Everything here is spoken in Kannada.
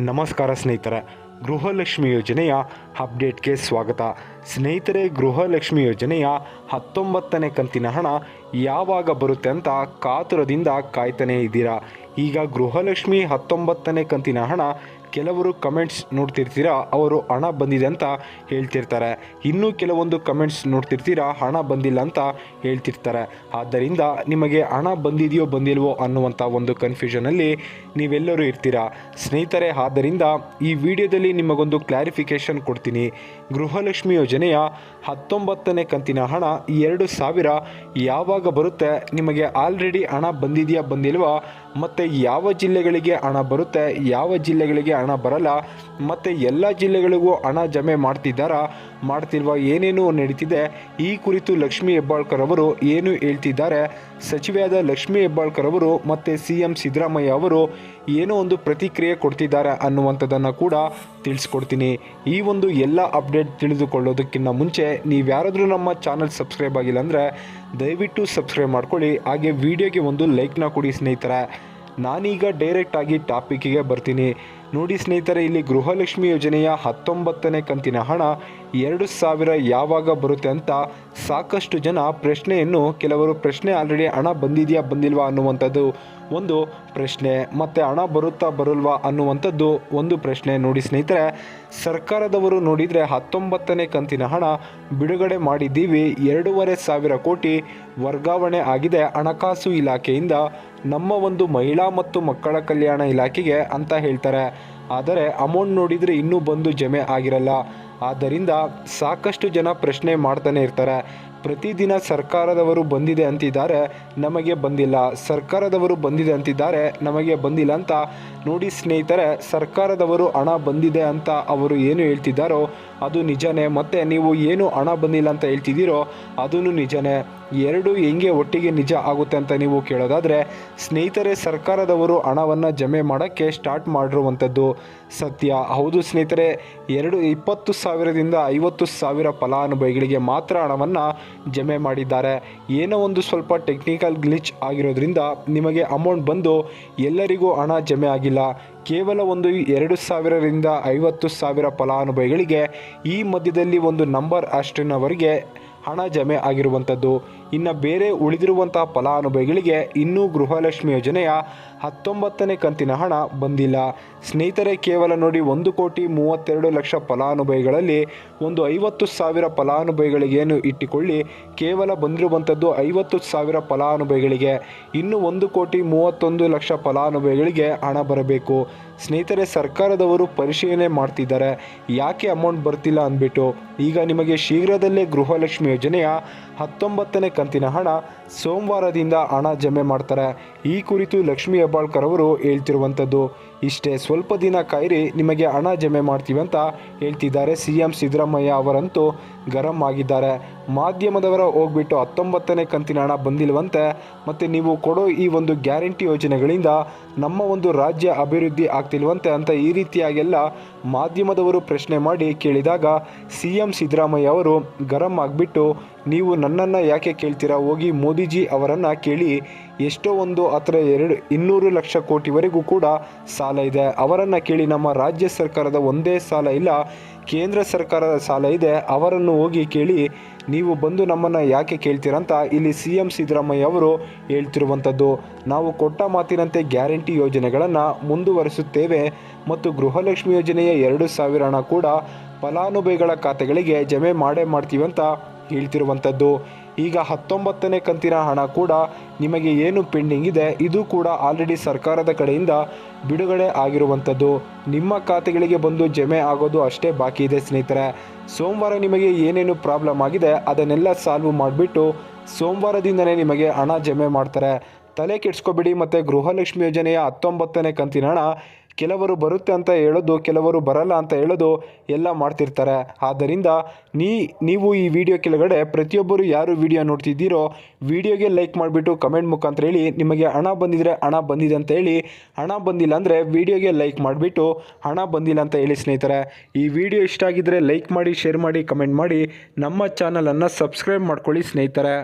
ನಮಸ್ಕಾರ ಸ್ನೇಹಿತರೆ, ಗೃಹಲಕ್ಷ್ಮಿ ಯೋಜನೆಯ ಅಪ್ಡೇಟ್ಗೆ ಸ್ವಾಗತ. ಸ್ನೇಹಿತರೆ, ಗೃಹಲಕ್ಷ್ಮಿ ಯೋಜನೆಯ 19ನೇ ಕಂತಿನ ಹಣ ಯಾವಾಗ ಬರುತ್ತೆ ಅಂತ ಕಾತುರದಿಂದ ಕಾಯ್ತಾನೆ ಇದ್ದೀರಾ. ಈಗ ಗೃಹಲಕ್ಷ್ಮಿ 19ನೇ ಕಂತಿನ ಹಣ ಕೆಲವರು ಕಮೆಂಟ್ಸ್ ನೋಡ್ತಿರ್ತೀರಾ, ಅವರು ಹಣ ಬಂದಿದೆ ಅಂತ ಹೇಳ್ತಿರ್ತಾರೆ. ಇನ್ನೂ ಕೆಲವೊಂದು ಕಮೆಂಟ್ಸ್ ನೋಡ್ತಿರ್ತೀರಾ, ಹಣ ಬಂದಿಲ್ಲ ಅಂತ ಹೇಳ್ತಿರ್ತಾರೆ. ಆದ್ದರಿಂದ ನಿಮಗೆ ಹಣ ಬಂದಿದೆಯೋ ಬಂದಿಲ್ವೋ ಅನ್ನುವಂಥ ಒಂದು ಕನ್ಫ್ಯೂಷನಲ್ಲಿ ನೀವೆಲ್ಲರೂ ಇರ್ತೀರಾ ಸ್ನೇಹಿತರೆ. ಆದ್ದರಿಂದ ಈ ವಿಡಿಯೋದಲ್ಲಿ ನಿಮಗೊಂದು ಕ್ಲಾರಿಫಿಕೇಷನ್ ಕೊಡ್ತೀನಿ. ಗೃಹಲಕ್ಷ್ಮಿ ಯೋಜನೆಯ 19ನೇ ಕಂತಿನ ಹಣ 2,000 ಯಾವಾಗ ಬರುತ್ತೆ, ನಿಮಗೆ ಆಲ್ರೆಡಿ ಹಣ ಬಂದಿದೆಯಾ ಬಂದಿಲ್ವಾ, ಮತ್ತು ಯಾವ ಜಿಲ್ಲೆಗಳಿಗೆ ಹಣ ಬರುತ್ತೆ, ಯಾವ ಜಿಲ್ಲೆಗಳಿಗೆ ಹಣ ಬರಲ್ಲ, ಮತ್ತು ಎಲ್ಲ ಜಿಲ್ಲೆಗಳಿಗೂ ಹಣ ಜಮೆ ಮಾಡ್ತಿಲ್ವಾ, ಏನೇನು ನಡೀತಿದೆ ಈ ಕುರಿತು ಲಕ್ಷ್ಮೀ ಹೆಬ್ಬಾಳ್ಕರ್ ಅವರು ಏನು ಹೇಳ್ತಿದ್ದಾರೆ, ಸಚಿವೆಯಾದ ಲಕ್ಷ್ಮೀ ಹೆಬ್ಬಾಳ್ಕರ್ ಅವರು ಮತ್ತು CM ಸಿದ್ದರಾಮಯ್ಯ ಅವರು ಏನೋ ಒಂದು ಪ್ರತಿಕ್ರಿಯೆ ಕೊಡ್ತಿದ್ದಾರೆ ಅನ್ನುವಂಥದ್ದನ್ನು ಕೂಡ ತಿಳಿಸ್ಕೊಡ್ತೀನಿ. ಈ ಒಂದು ಎಲ್ಲ ಅಪ್ಡೇಟ್ ತಿಳಿದುಕೊಳ್ಳೋದಕ್ಕಿಂತ ಮುಂಚೆ ನೀವ್ಯಾರಾದರೂ ನಮ್ಮ ಚಾನಲ್ ಸಬ್ಸ್ಕ್ರೈಬ್ ಆಗಿಲ್ಲ ಅಂದರೆ ದಯವಿಟ್ಟು ಸಬ್ಸ್ಕ್ರೈಬ್ ಮಾಡ್ಕೊಳ್ಳಿ. ಹಾಗೆ ವಿಡಿಯೋಗೆ ಒಂದು ಲೈಕ್ನ ಕೊಡಿ ಸ್ನೇಹಿತರೆ. ನಾನೀಗ ಡೈರೆಕ್ಟಾಗಿ ಟಾಪಿಕ್ಕಿಗೆ ಬರ್ತೀನಿ. ನೋಡಿ ಸ್ನೇಹಿತರೆ, ಇಲ್ಲಿ ಗೃಹಲಕ್ಷ್ಮಿ ಯೋಜನೆಯ 19ನೇ ಕಂತಿನ ಹಣ 2,000 ಯಾವಾಗ ಬರುತ್ತೆ ಅಂತ ಸಾಕಷ್ಟು ಜನ ಕೆಲವರು ಪ್ರಶ್ನೆ ಆಲ್ರೆಡಿ ಹಣ ಬಂದಿದೆಯಾ ಬಂದಿಲ್ವಾ ಅನ್ನುವಂಥದ್ದು ಒಂದು ಪ್ರಶ್ನೆ, ಮತ್ತು ಹಣ ಬರುತ್ತಾ ಬರಲ್ವಾ ಅನ್ನುವಂಥದ್ದು ಒಂದು ಪ್ರಶ್ನೆ. ನೋಡಿ ಸ್ನೇಹಿತರೆ, ಸರ್ಕಾರದವರು ನೋಡಿದರೆ 19ನೇ ಕಂತಿನ ಹಣ ಬಿಡುಗಡೆ ಮಾಡಿದ್ದೀವಿ, 2,500 ಕೋಟಿ ವರ್ಗಾವಣೆ ಆಗಿದೆ ಹಣಕಾಸು ಇಲಾಖೆಯಿಂದ ನಮ್ಮ ಒಂದು ಮಹಿಳಾ ಮತ್ತು ಮಕ್ಕಳ ಕಲ್ಯಾಣ ಇಲಾಖೆಗೆ ಅಂತ ಹೇಳ್ತಾರೆ. ಆದರೆ ಅಮೌಂಟ್ ನೋಡಿದರೆ ಇನ್ನೂ ಬಂದು ಜಮೆ ಆಗಿರಲ್ಲ. ಆದ್ದರಿಂದ ಸಾಕಷ್ಟು ಜನ ಪ್ರಶ್ನೆ ಮಾಡ್ತಾನೆ ಇರ್ತಾರೆ. ಪ್ರತಿದಿನ ಸರ್ಕಾರದವರು ಬಂದಿದೆ ಅಂತಿದ್ದಾರೆ, ನಮಗೆ ಬಂದಿಲ್ಲ, ಸರ್ಕಾರದವರು ಬಂದಿದೆ ಅಂತಿದ್ದಾರೆ, ನಮಗೆ ಬಂದಿಲ್ಲ ಅಂತ. ನೋಡಿ ಸ್ನೇಹಿತರೆ, ಸರ್ಕಾರದವರು ಹಣ ಬಂದಿದೆ ಅಂತ ಅವರು ಏನು ಹೇಳ್ತಿದ್ದಾರೋ ಅದು ನಿಜನೇ, ಮತ್ತು ನೀವು ಏನು ಹಣ ಬಂದಿಲ್ಲ ಅಂತ ಹೇಳ್ತಿದ್ದೀರೋ ಅದೂ ನಿಜನೇ. ಎರಡು ಹೆಂಗೆ ಒಟ್ಟಿಗೆ ನಿಜ ಆಗುತ್ತೆ ಅಂತ ನೀವು ಕೇಳೋದಾದರೆ, ಸ್ನೇಹಿತರೆ, ಸರ್ಕಾರದವರು ಹಣವನ್ನು ಜಮೆ ಮಾಡೋಕ್ಕೆ ಸ್ಟಾರ್ಟ್ ಮಾಡಿರುವಂಥದ್ದು ಸತ್ಯ. ಹೌದು ಸ್ನೇಹಿತರೆ, 20,000ದಿಂದ 50,000 ಫಲಾನುಭವಿಗಳಿಗೆ ಮಾತ್ರ ಹಣವನ್ನು ಜಮೆ ಮಾಡಿದ್ದಾರೆ. ಏನೋ ಒಂದು ಸ್ವಲ್ಪ ಟೆಕ್ನಿಕಲ್ ಗ್ಲಿಚ್ ಆಗಿರೋದ್ರಿಂದ ನಿಮಗೆ ಅಮೌಂಟ್ ಬಂದು ಎಲ್ಲರಿಗೂ ಹಣ ಜಮೆ ಆಗಿಲ್ಲ. ಕೇವಲ ಒಂದು 2,000ರಿಂದ 50,000 ಫಲಾನುಭವಿಗಳಿಗೆ ಈ ಮಧ್ಯದಲ್ಲಿ ಒಂದು ನಂಬರ್ ಅಷ್ಟಿನವರೆಗೆ ಹಣ ಜಮೆ ಆಗಿರುವಂಥದ್ದು. ಇನ್ನು ಬೇರೆ ಉಳಿದಿರುವಂತಹ ಫಲಾನುಭವಿಗಳಿಗೆ ಇನ್ನೂ ಗೃಹಲಕ್ಷ್ಮಿ ಯೋಜನೆಯ 19ನೇ ಕಂತಿನ ಹಣ ಬಂದಿಲ್ಲ ಸ್ನೇಹಿತರೆ. ಕೇವಲ ನೋಡಿ, 1,32,00,000 ಫಲಾನುಭವಿಗಳಲ್ಲಿ ಒಂದು 50,000 ಫಲಾನುಭವಿಗಳಿಗೇನು ಇಟ್ಟುಕೊಳ್ಳಿ, ಕೇವಲ ಬಂದಿರುವಂಥದ್ದು 50,000 ಫಲಾನುಭವಿಗಳಿಗೆ. ಇನ್ನು 1,31,00,000 ಫಲಾನುಭವಿಗಳಿಗೆ ಹಣ ಬರಬೇಕು ಸ್ನೇಹಿತರೆ. ಸರ್ಕಾರದವರು ಪರಿಶೀಲನೆ ಮಾಡ್ತಿದ್ದಾರೆ ಯಾಕೆ ಅಮೌಂಟ್ ಬರ್ತಿಲ್ಲ ಅಂದ್ಬಿಟ್ಟು. ಈಗ ನಿಮಗೆ ಶೀಘ್ರದಲ್ಲೇ ಗೃಹಲಕ್ಷ್ಮಿ ಯೋಜನೆಯ 19ನೇ ಕಂತಿನ ಹಣ ಸೋಮವಾರದಿಂದ ಹಣ ಜಮೆ ಮಾಡ್ತಾರೆ. ಈ ಕುರಿತು ಲಕ್ಷ್ಮೀ ಹೆಬ್ಬಾಳ್ಕರ್ ಅವರು ಹೇಳ್ತಿರುವಂಥದ್ದು ಇಷ್ಟೇ. ಸ್ವಲ್ಪ ದಿನ ಕಾಯಿರಿ, ನಿಮಗೆ ಹಣ ಜಮೆ ಮಾಡ್ತೀವಿ ಅಂತ ಹೇಳ್ತಿದ್ದಾರೆ. CM ಸಿದ್ದರಾಮಯ್ಯ ಅವರಂತೂ ಗರಂ ಆಗಿದ್ದಾರೆ. ಮಾಧ್ಯಮದವರ ಹೋಗ್ಬಿಟ್ಟು 19ನೇ ಕಂತಿನ ಹಣ ಬಂದಿಲ್ವಂತೆ, ಮತ್ತು ನೀವು ಕೊಡೋ ಈ ಒಂದು ಗ್ಯಾರಂಟಿ ಯೋಜನೆಗಳಿಂದ ನಮ್ಮ ಒಂದು ರಾಜ್ಯ ಅಭಿವೃದ್ಧಿ ಆಗ್ತಿಲ್ವಂತೆ ಅಂತ ಈ ರೀತಿಯಾಗೆಲ್ಲ ಮಾಧ್ಯಮದವರು ಪ್ರಶ್ನೆ ಮಾಡಿ ಕೇಳಿದಾಗ CM ಸಿದ್ದರಾಮಯ್ಯ ಅವರು ಗರಂ ಆಗಿಬಿಟ್ಟು, ನೀವು ನನ್ನನ್ನು ಯಾಕೆ ಕೇಳ್ತೀರಾ, ಹೋಗಿ ಮೋದಿಜಿ ಅವರನ್ನು ಕೇಳಿ, ಎಷ್ಟೋ ಒಂದು ಹತ್ರ 200 ಲಕ್ಷ ಕೋಟಿವರೆಗೂ ಕೂಡ ಸಾಲ ಇದೆ, ಅವರನ್ನು ಕೇಳಿ, ನಮ್ಮ ರಾಜ್ಯ ಸರ್ಕಾರದ ಒಂದೇ ಸಾಲ ಇಲ್ಲ, ಕೇಂದ್ರ ಸರ್ಕಾರದ ಸಾಲ ಇದೆ, ಅವರನ್ನು ಹೋಗಿ ಕೇಳಿ, ನೀವು ಬಂದು ನಮ್ಮನ್ನು ಯಾಕೆ ಕೇಳ್ತೀರಂತ ಇಲ್ಲಿ CM ಸಿದ್ದರಾಮಯ್ಯ ಅವರು ಹೇಳ್ತಿರುವಂಥದ್ದು. ನಾವು ಕೊಟ್ಟ ಮಾತಿನಂತೆ ಗ್ಯಾರಂಟಿ ಯೋಜನೆಗಳನ್ನು ಮುಂದುವರಿಸುತ್ತೇವೆ ಮತ್ತು ಗೃಹಲಕ್ಷ್ಮಿ ಯೋಜನೆಯ 2,000 ಹಣ ಕೂಡ ಫಲಾನುಭವಿಗಳ ಖಾತೆಗಳಿಗೆ ಜಮೆ ಮಾಡ್ತೀವಿ ಅಂತ ಹೇಳ್ತಿರುವಂಥದ್ದು. ಈಗ 19ನೇ ಕಂತಿನ ಹಣ ಕೂಡ ನಿಮಗೆ ಏನು ಪೆಂಡಿಂಗ್ ಇದೆ, ಇದು ಕೂಡ ಆಲ್ರೆಡಿ ಸರ್ಕಾರದ ಕಡೆಯಿಂದ ಬಿಡುಗಡೆ ಆಗಿರುವಂಥದ್ದು. ನಿಮ್ಮ ಖಾತೆಗಳಿಗೆ ಬಂದು ಜಮೆ ಆಗೋದು ಅಷ್ಟೇ ಬಾಕಿ ಇದೆ ಸ್ನೇಹಿತರೆ. ಸೋಮವಾರ ನಿಮಗೆ ಏನೇನು ಪ್ರಾಬ್ಲಮ್ ಆಗಿದೆ ಅದನ್ನೆಲ್ಲ ಸಾಲ್ವ್ ಮಾಡಿಬಿಟ್ಟು ಸೋಮವಾರದಿಂದನೇ ನಿಮಗೆ ಹಣ ಜಮೆ ಮಾಡ್ತಾರೆ. ತಲೆ ಕೆಡಿಸ್ಕೊಬೇಡಿ. ಮತ್ತು ಗೃಹಲಕ್ಷ್ಮಿ ಯೋಜನೆಯ 19ನೇ ಕಂತಿನ ಹಣ ಕೆಲವರು ಬರುತ್ತೆ ಅಂತ ಹೇಳೋದು, ಕೆಲವರು ಬರಲ್ಲ ಅಂತ ಹೇಳೋದು ಎಲ್ಲ ಮಾಡ್ತಿರ್ತಾರೆ. ಆದ್ದರಿಂದ ನೀವು ಈ ವಿಡಿಯೋ ಕೆಳಗಡೆ ಪ್ರತಿಯೊಬ್ಬರು ಯಾರು ವಿಡಿಯೋ ನೋಡ್ತಿದ್ದೀರೋ ವಿಡಿಯೋಗೆ ಲೈಕ್ ಮಾಡಿಬಿಟ್ಟು ಕಮೆಂಟ್ ಮುಖಾಂತರ ಹೇಳಿ, ನಿಮಗೆ ಹಣ ಬಂದಿದ್ರೆ ಹಣ ಬಂದಿದೆ ಅಂತ ಹೇಳಿ, ಹಣ ಬಂದಿಲ್ಲ ಅಂದರೆ ವಿಡಿಯೋಗೆ ಲೈಕ್ ಮಾಡಿಬಿಟ್ಟು ಹಣ ಬಂದಿಲ್ಲ ಅಂತ ಹೇಳಿ ಸ್ನೇಹಿತರೆ. ಈ ವಿಡಿಯೋ ಇಷ್ಟ ಆಗಿದ್ದರೆ ಲೈಕ್ ಮಾಡಿ, ಶೇರ್ ಮಾಡಿ, ಕಮೆಂಟ್ ಮಾಡಿ, ನಮ್ಮ ಚಾನಲನ್ನು ಸಬ್ಸ್ಕ್ರೈಬ್ ಮಾಡ್ಕೊಳ್ಳಿ ಸ್ನೇಹಿತರೆ.